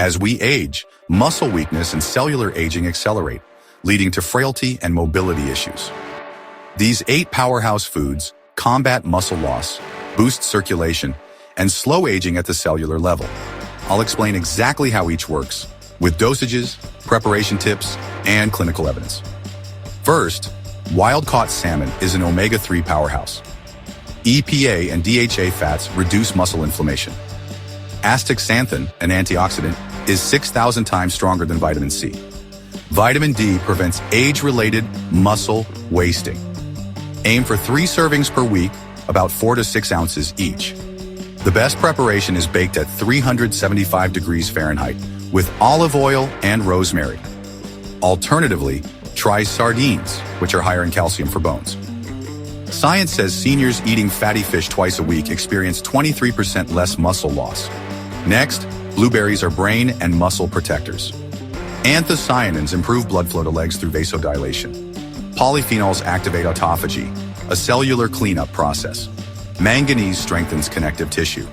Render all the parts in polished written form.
As we age, muscle weakness and cellular aging accelerate, leading to frailty and mobility issues. These 8 powerhouse foods combat muscle loss, boost circulation, and slow aging at the cellular level. I'll explain exactly how each works, with dosages, preparation tips, and clinical evidence. First, wild-caught salmon is an omega-3 powerhouse. EPA and DHA fats reduce muscle inflammation. Astaxanthin, an antioxidant, is 6,000 times stronger than vitamin C. Vitamin D prevents age-related muscle wasting. Aim for 3 servings per week, about 4 to 6 ounces each. The best preparation is baked at 375 degrees Fahrenheit with olive oil and rosemary. Alternatively, try sardines, which are higher in calcium for bones. Science says seniors eating fatty fish twice a week experience 23% less muscle loss. Next, blueberries are brain and muscle protectors. Anthocyanins improve blood flow to legs through vasodilation. Polyphenols activate autophagy, a cellular cleanup process. Manganese strengthens connective tissue.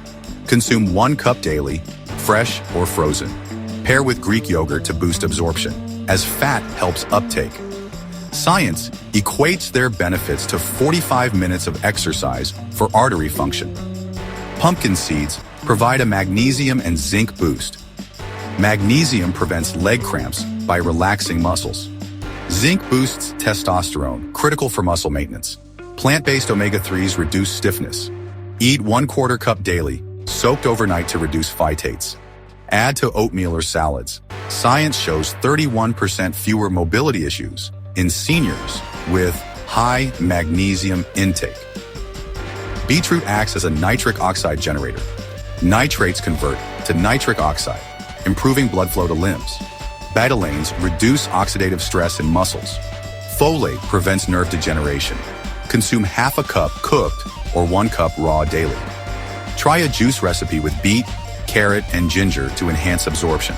Consume 1 cup daily, fresh or frozen. Pair with Greek yogurt to boost absorption, as fat helps uptake. Science equates their benefits to 45 minutes of exercise for artery function. Pumpkin seeds provide a magnesium and zinc boost. Magnesium prevents leg cramps by relaxing muscles. Zinc boosts testosterone, critical for muscle maintenance. Plant-based omega-3s reduce stiffness. Eat 1/4 cup daily, soaked overnight to reduce phytates. Add to oatmeal or salads. Science shows 31% fewer mobility issues in seniors with high magnesium intake. Beetroot acts as a nitric oxide generator. Nitrates convert to nitric oxide, improving blood flow to limbs. Betalains reduce oxidative stress in muscles. Folate prevents nerve degeneration. Consume half a cup cooked or 1 cup raw daily. Try a juice recipe with beet, carrot, and ginger to enhance absorption.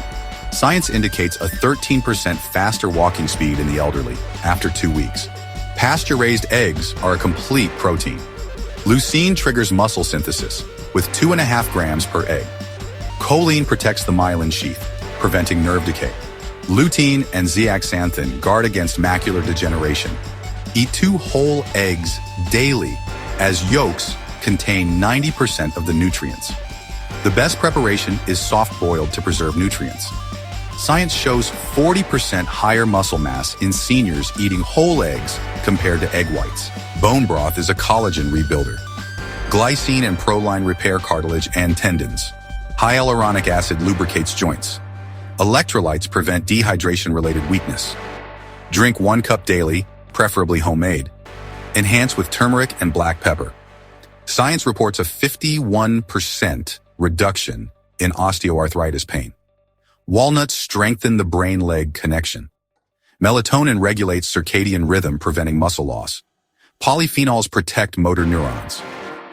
Science indicates a 13% faster walking speed in the elderly after 2 weeks. Pasture-raised eggs are a complete protein. Leucine triggers muscle synthesis with 2.5 grams per egg. Choline protects the myelin sheath, preventing nerve decay. Lutein and zeaxanthin guard against macular degeneration. Eat 2 whole eggs daily, as yolks contain 90% of the nutrients. The best preparation is soft-boiled to preserve nutrients. Science shows 40% higher muscle mass in seniors eating whole eggs compared to egg whites. Bone broth is a collagen rebuilder. Glycine and proline repair cartilage and tendons. Hyaluronic acid lubricates joints. Electrolytes prevent dehydration-related weakness. Drink 1 cup daily, preferably homemade. Enhance with turmeric and black pepper. Science reports a 51% reduction in osteoarthritis pain. Walnuts strengthen the brain-leg connection. Melatonin regulates circadian rhythm, preventing muscle loss. Polyphenols protect motor neurons.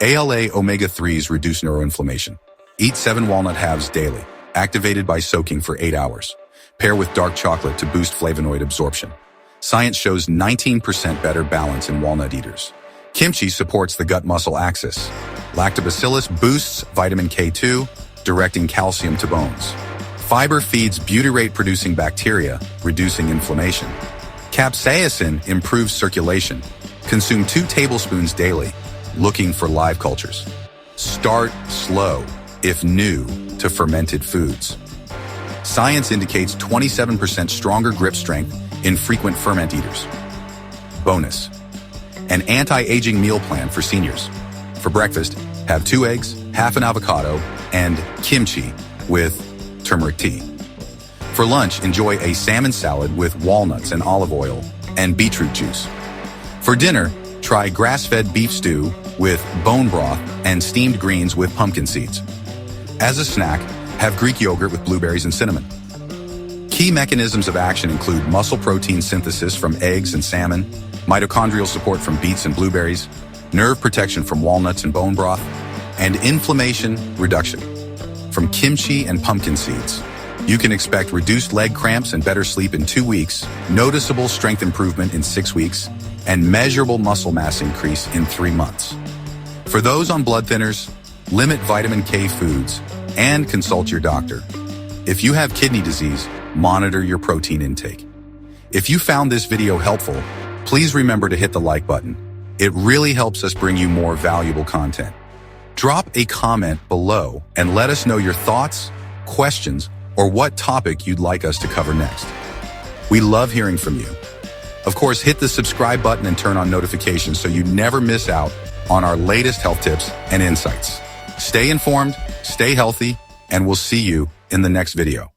ALA omega-3s reduce neuroinflammation. Eat 7 walnut halves daily, activated by soaking for 8 hours. Pair with dark chocolate to boost flavonoid absorption. Science shows 19% better balance in walnut eaters. Kimchi supports the gut-muscle axis. Lactobacillus boosts vitamin K2, directing calcium to bones. Fiber feeds butyrate-producing bacteria, reducing inflammation. Capsaicin improves circulation. Consume 2 tablespoons daily, looking for live cultures. Start slow, if new to fermented foods. Science indicates 27% stronger grip strength in frequent ferment eaters. Bonus: an anti-aging meal plan for seniors. For breakfast, have 2 eggs, half an avocado, and kimchi with turmeric tea. For lunch, enjoy a salmon salad with walnuts and olive oil and beetroot juice. For dinner, try grass-fed beef stew with bone broth and steamed greens with pumpkin seeds. As a snack, have Greek yogurt with blueberries and cinnamon. Key mechanisms of action include muscle protein synthesis from eggs and salmon, mitochondrial support from beets and blueberries, nerve protection from walnuts and bone broth, and inflammation reduction from kimchi and pumpkin seeds. You can expect reduced leg cramps and better sleep in 2 weeks, noticeable strength improvement in 6 weeks, and measurable muscle mass increase in 3 months. For those on blood thinners, limit vitamin K foods and consult your doctor. If you have kidney disease, monitor your protein intake. If you found this video helpful, please remember to hit the like button. It really helps us bring you more valuable content. Drop a comment below and let us know your thoughts, questions, or what topic you'd like us to cover next. We love hearing from you. Of course, hit the subscribe button and turn on notifications so you never miss out on our latest health tips and insights. Stay informed, stay healthy, and we'll see you in the next video.